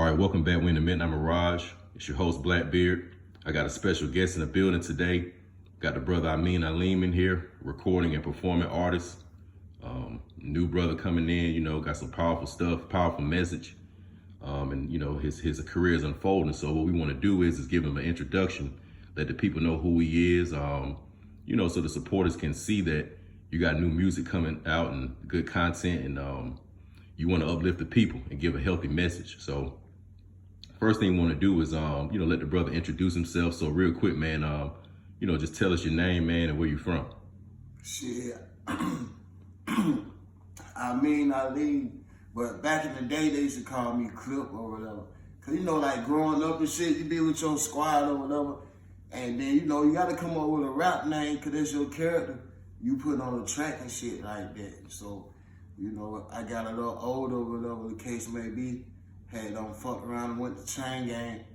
All right, welcome back. We're in the Midnight Mirage. It's your host, Blackbeard. I got a special guest in the building today. Got the brother Ameen Alim in here, recording and performing artist. New brother coming in, got some powerful stuff, powerful message. And his career is unfolding. So what we want to do is give him an introduction, let the people know who he is, so the supporters can see that you got new music coming out and good content, and you want to uplift the people and give a healthy message. So first thing you want to do is, let the brother introduce himself. So real quick, man, just tell us your name, man, and where you from. Shit, Ameen Alim, but back in the day, they used to call me Clip or whatever. Cause like growing up and shit, you be with your squad or whatever, and then you gotta come up with a rap name, cause that's your character you put on the track and shit like that. So, I got a little older or whatever the case may be, had fucked around and went to chain gang.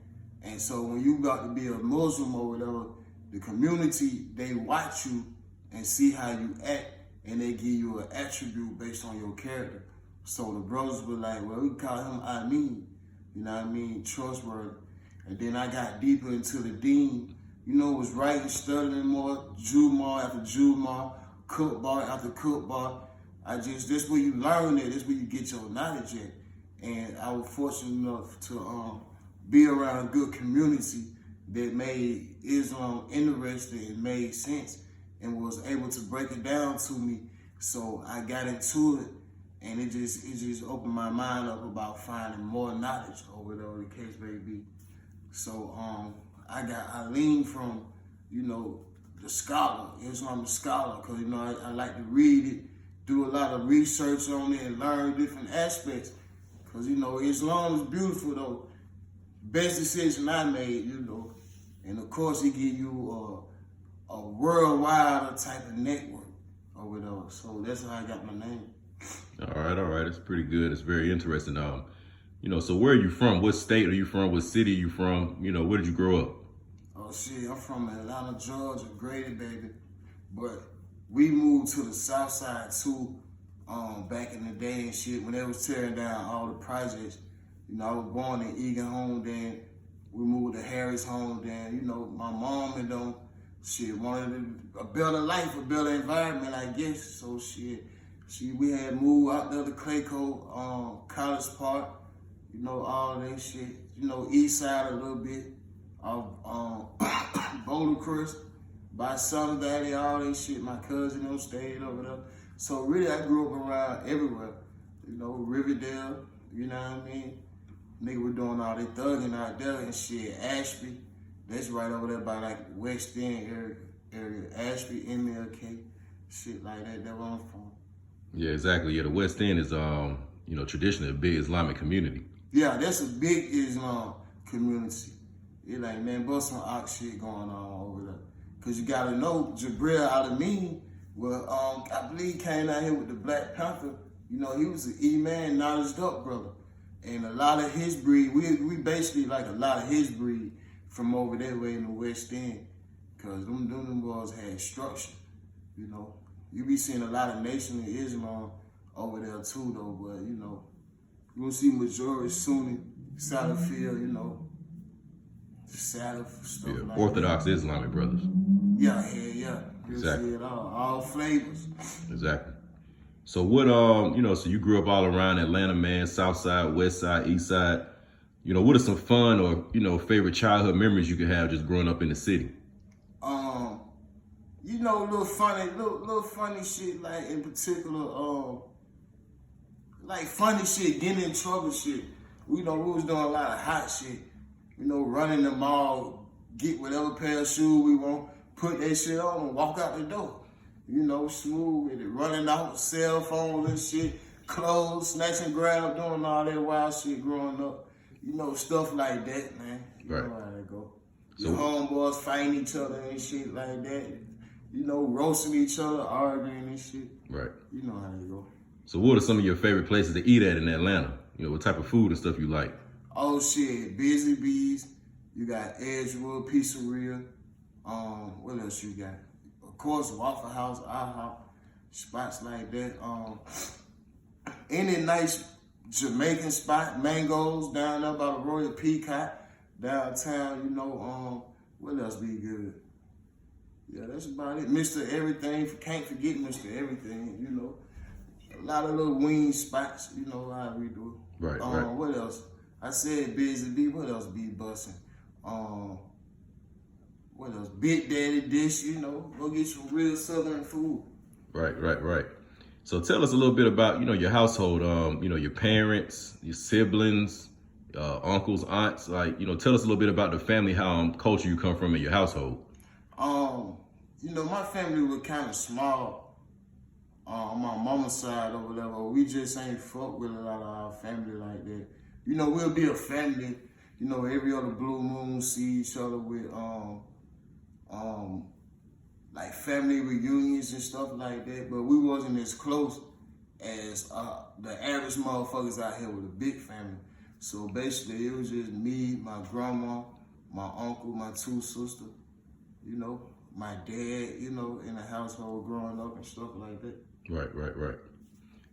And so when you got to be a Muslim or whatever, the community, they watch you and see how you act, and they give you an attribute based on your character. So the brothers were like, well, we call him Ameen, trustworthy. And then I got deeper into the deen, was writing, studying more, Jumar after Jumar, cook bar after cook bar. This where you learn it, this where you get your knowledge at. And I was fortunate enough to be around a good community that made Islam interesting and made sense and was able to break it down to me. So I got into it, and it just opened my mind up about finding more knowledge or whatever the case may be. So I lean from, the scholar, Islamic scholar, because I like to read it, do a lot of research on it, and learn different aspects. Because Islam is beautiful though. Best decision I made, and of course it give you a worldwide type of network or whatever. So that's how I got my name. All right. It's pretty good. It's very interesting. So where are you from? What state are you from? What city are you from? Where did you grow up? Oh shit, I'm from Atlanta, Georgia, Grady, baby. But we moved to the south side too, back in the day and shit, when they was tearing down all the projects. I was born in Egan home, then we moved to Harris home, then, my mom and them, wanted a better life, a better environment, I guess. So we had moved out there to Clayco, College Park, all that shit. East side a little bit of Boulder Crest, by Sun Valley, all that shit. My cousin them stayed over there. So really I grew up around everywhere. Riverdale, you know what I mean? Nigga were doing all that thugging out there and shit. Ashby, that's right over there by like West End area. Ashby, MLK, shit like that. That's where I'm from. Yeah, exactly. Yeah, the West End is, traditionally a big Islamic community. Yeah, that's a big Islam community. It like, man, bust some ox shit going on over there. Cause you gotta know, Jabril Al-Amin, well, I believe came out here with the Black Panther. He was an E-man, knowledged up brother. And a lot of his breed, we basically like a lot of his breed from over that way in the West End. Cause them boys had structure, You be seeing a lot of Nation of Islam over there too though, but you gonna see majority Sunni, Salafia, Salaf, stuff like Orthodox that. Islamic brothers. Yeah. Exactly. See it all flavors. Exactly. So what, so you grew up all around Atlanta, man, South Side, West Side, East Side. What are some fun or, favorite childhood memories you could have just growing up in the city? Little funny shit, like in particular, like funny shit, getting in trouble shit. We was doing a lot of hot shit. Running the mall, get whatever pair of shoes we want, put that shit on and walk out the door. Smooth with it, running out, cell phones and shit, clothes, snatch and grab, doing all that wild shit growing up. Stuff like that, man. Right. Know how that go. Your homeboys fighting each other and shit like that. Roasting each other, arguing and shit. Right. You know how they go. So what are some of your favorite places to eat at in Atlanta? What type of food and stuff you like? Oh shit, Busy Bees. You got Edgewood Pizzeria. What else you got? Of course, Waffle House, IHOP, spots like that. Any nice Jamaican spot, Mangoes down there by the Royal Peacock, downtown, what else be good? Yeah, that's about it. Mr. Everything, can't forget Mr. Everything, A lot of little wing spots, how we do. Right. What else? I said Busy B, what else be busting? What else? Big Daddy Dish, go get some real Southern food. Right. So tell us a little bit about, your household, your parents, your siblings, uncles, aunts, tell us a little bit about the family, how culture you come from in your household. My family was kind of small on my mama's side or whatever. We just ain't fuck with a lot of our family like that. We'll be a family, every other blue moon, see each other with, like family reunions and stuff like that, but we wasn't as close as the average motherfuckers out here with a big family. So basically, it was just me, my grandma, my uncle, my two sisters, my dad, in the household growing up and stuff like that. Right.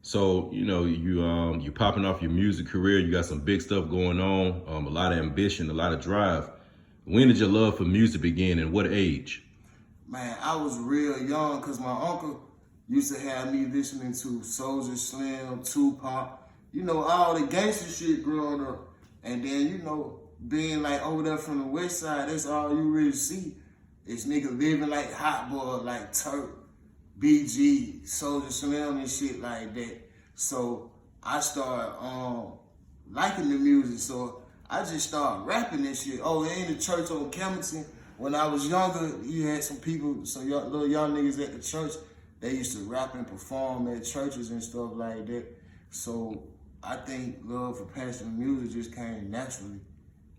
So, you popping off your music career, you got some big stuff going on, a lot of ambition, a lot of drive. When did your love for music begin and what age? Man, I was real young because my uncle used to have me listening to Soulja Slim, Tupac, all the gangster shit growing up. And then, being like over there from the west side, that's all you really see. It's nigga living like Hot Boy, like Turk, BG, Soulja Slim and shit like that. So I started liking the music. So I just started rapping and shit. Oh, in the church on Campbellton, when I was younger, you had some people, some little young niggas at the church, they used to rap and perform at churches and stuff like that. So I think love for passion and music just came naturally.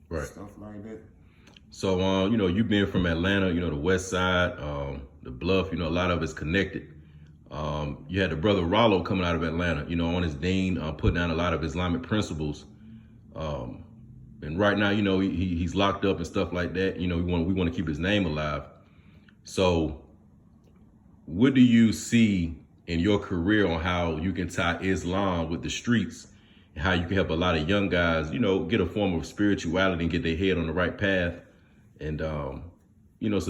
Right. Stuff like that. So, you being from Atlanta, the west side, the Bluff, a lot of it's connected. You had the brother Rollo coming out of Atlanta, on his dean, putting down a lot of Islamic principles. And right now, he's locked up and stuff like that. We want to keep his name alive. So what do you see in your career on how you can tie Islam with the streets and how you can help a lot of young guys, get a form of spirituality and get their head on the right path and, so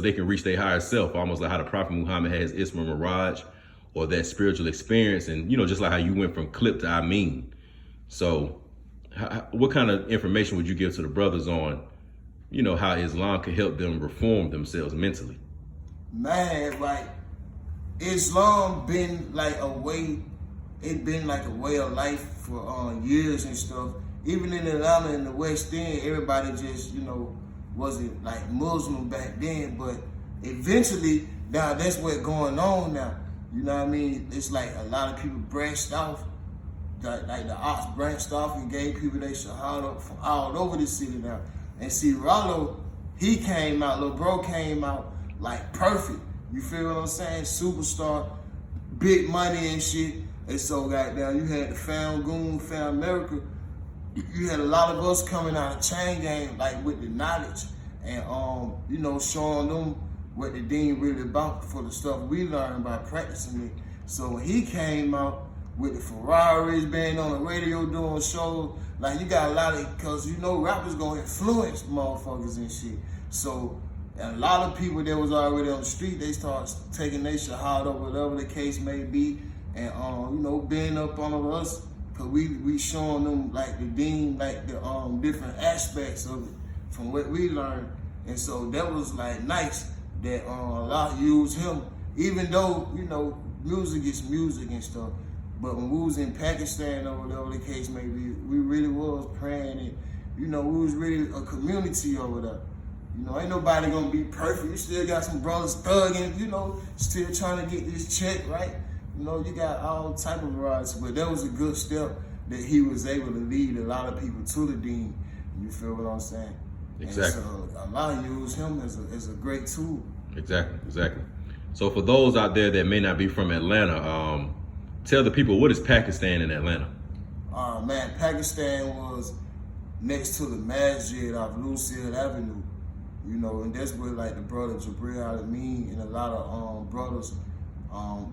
they can reach their higher self, almost like how the Prophet Muhammad has Isma Miraj or that spiritual experience. And, just like how you went from Clip to Ameen. So what kind of information would you give to the brothers on, how Islam can help them reform themselves mentally? Man, like Islam been like a way of life for years and stuff. Even in Atlanta in the West End, everybody just, wasn't like Muslim back then, but eventually now that's what's going on now. You know what I mean? It's like a lot of people branched off. Like the ops branched off and gave people they shahada from all over the city now. And see, Rollo, he came out, Lil Bro came out like perfect. You feel what I'm saying? Superstar, big money and shit. And so goddamn, you had the Found Goon, Found America. You had a lot of us coming out of chain gang like with the knowledge and showing them what the deen really about for the stuff we learned by practicing it. So when he came out with the Ferraris, being on the radio doing shows, like you got a lot of, cause rappers gonna influence motherfuckers and shit. So and a lot of people that was already on the street, they start taking their shahada, whatever the case may be, and being up on us, cause we showing them like the deen, like the different aspects of it from what we learned. And so that was like nice that Allah used him, even though, music is music and stuff. But when we was in Pakistan or whatever the case may be, we really was praying and, we was really a community over there. Ain't nobody gonna be perfect. You still got some brothers thugging, still trying to get this check, right? You got all type of varieties. But that was a good step that he was able to lead a lot of people to the deen. You feel what I'm saying? Exactly. And so Allah used him as a great tool. Exactly. So for those out there that may not be from Atlanta, tell the people, what is Pakistan in Atlanta? Man, Pakistan was next to the Masjid of Lucille Avenue, and that's where like the brother Jabril Ameen and a lot of brothers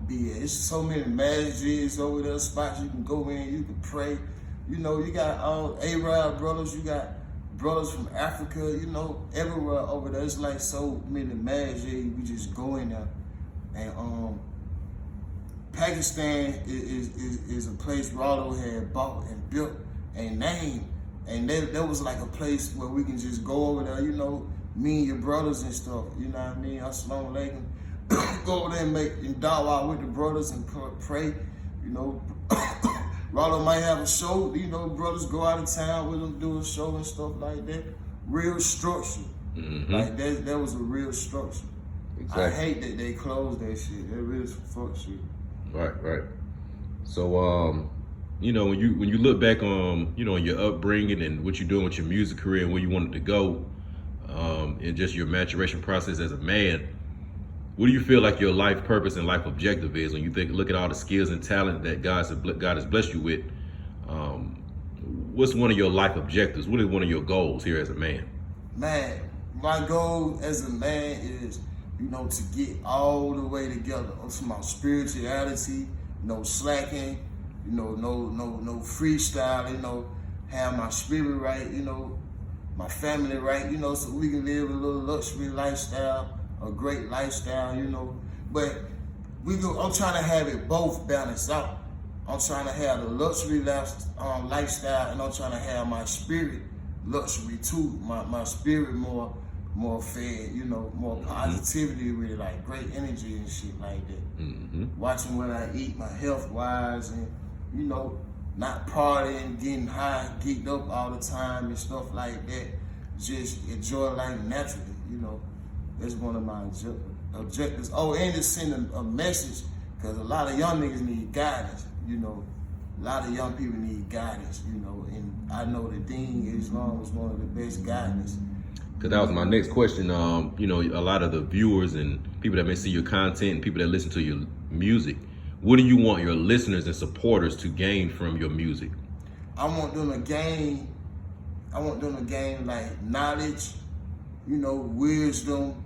be at. It's so many masjids over there, spots you can go in, you can pray. You know, you got all Arab brothers, you got brothers from Africa, you know, everywhere over there. It's like so many mags, yeah, we just go in there. And Pakistan is a place Rollo had bought and built and named. And that was like a place where we can just go over there, you know, me and your brothers and stuff, you know what I mean? Assalamu alaikum. Go over there and make and dawah with the brothers and pray, you know. Rollo might have a show, you know, brothers go out of town with them, do a show and stuff like that. Real structure. Mm-hmm. Like that was a real structure. Exactly. I hate that they closed that shit. That really some fuck shit. Right. So, you know, when you look back on, you know, your upbringing and what you're doing with your music career and where you wanted to go, and just your maturation process as a man, what do you feel like your life purpose and life objective is when you look at all the skills and talent that God has blessed you with? What's one of your life objectives? What is one of your goals here as a man? Man, my goal as a man is, you know, to get all the way together to my spirituality, no slacking, you know, no freestyle, you know, have my spirit right, you know, my family right, you know, so we can live a little luxury lifestyle, a great lifestyle, you know. But I'm trying to have it both balanced out. I'm trying to have the luxury lifestyle, and I'm trying to have my spirit luxury too. My spirit more fed, you know, more positivity with it, like great energy and shit like that. Mm-hmm. Watching what I eat, my health wise, and you know, not partying, getting high, geeked up all the time and stuff like that. Just enjoy life naturally, you know. That's one of my objectives. Oh, and to send a message, because a lot of young niggas need guidance, you know. A lot of young people need guidance, you know, and I know the Deen Islam is one of the best guidance. Because that was my next question. You know, a lot of the viewers and people that may see your content and people that listen to your music, what do you want your listeners and supporters to gain from your music? I want them to gain like knowledge, you know, wisdom,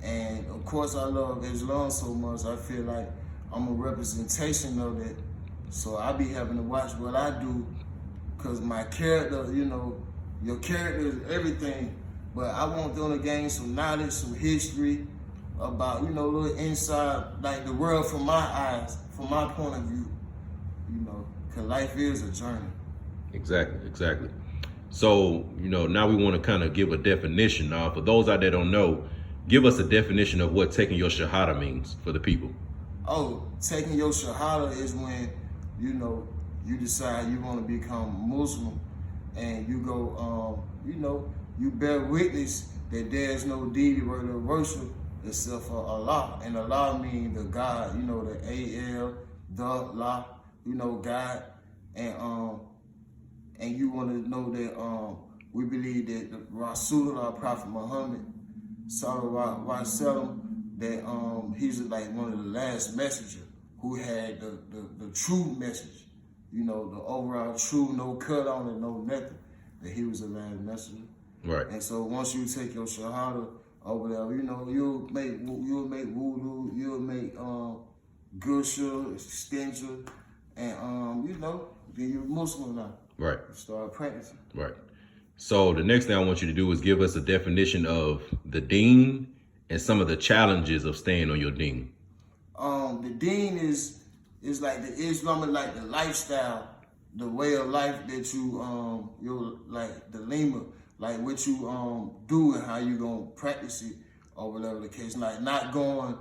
and of course I love Islam so much. I feel like I'm a representation of that. So I be having to watch what I do, because my character, you know, your character is everything. But I want them to gain some knowledge, some history about, you know, a little inside, like the world from my eyes, from my point of view, you know, because life is a journey. Exactly. So, you know, now we want to kind of give a definition. For those out there that don't know, give us a definition of what taking your shahada means for the people. Oh, taking your shahada is when, you know, you decide you want to become Muslim, and you go, you know, you bear witness that there's no deity worthy of worship except for Allah. And Allah means the God, you know, the A-L, the La, you know, God. And you want to know that we believe that the Rasulullah, Prophet Muhammad, Sallallahu Alaihi Wasallam, that he's like one of the last messengers who had the true message, you know, the overall true, no cut on it, no nothing, that he was the last messenger. Right. And so once you take your shahada over there, you know, you'll make wudu, you'll make gusha, stencher, and you know, then you're Muslim now. Right. You start practicing. Right. So the next thing I want you to do is give us a definition of the deen and some of the challenges of staying on your deen. The deen is like the Islamic, like the lifestyle, the way of life that you you're like the Limon, like what you do and how you gonna practice it or whatever the case. Like not going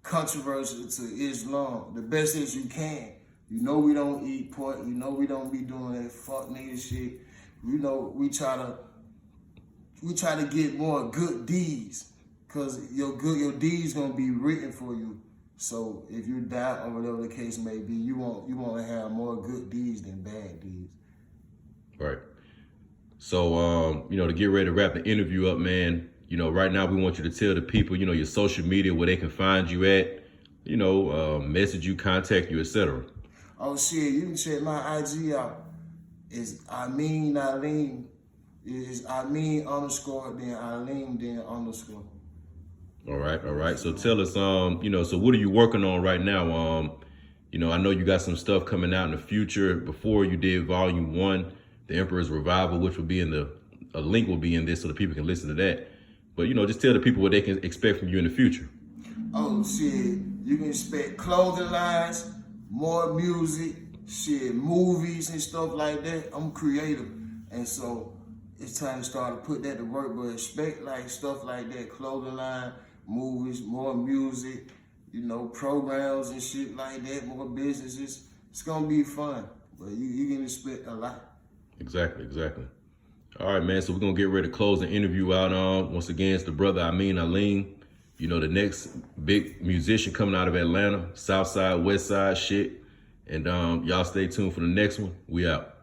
controversial to Islam. The best as you can. You know we don't eat pork. You know we don't be doing that fuck nigga shit. You know we try to get more good deeds, cause your deeds gonna be written for you. So if you die or whatever the case may be, you want to have more good deeds than bad deeds. Right. So you know, to get ready to wrap the interview up, man, you know, right now we want you to tell the people, you know, your social media, where they can find you at, you know, message you, contact you, etc. Oh shit, you can check my IG out. It's Ameen Alim. It's Ameen _ then Alim then _. All right. So tell us, you know, so what are you working on right now? You know, I know you got some stuff coming out in the future. Before you did Volume 1, The Emperor's Revival, which will be a link will be in this so that people can listen to that. But, you know, just tell the people what they can expect from you in the future. Oh, shit, you can expect clothing lines, more music, shit, movies and stuff like that. I'm creative. And so it's time to start to put that to work, but expect like stuff like that, clothing line, movies, more music, you know, programs and shit like that, more businesses. It's gonna be fun, but you can expect a lot. Exactly. All right, man, so we're gonna get ready to close the interview out on. Once again, it's the brother Ameen Alim. You know, the next big musician coming out of Atlanta, South Side, West Side shit. And y'all stay tuned for the next one. We out.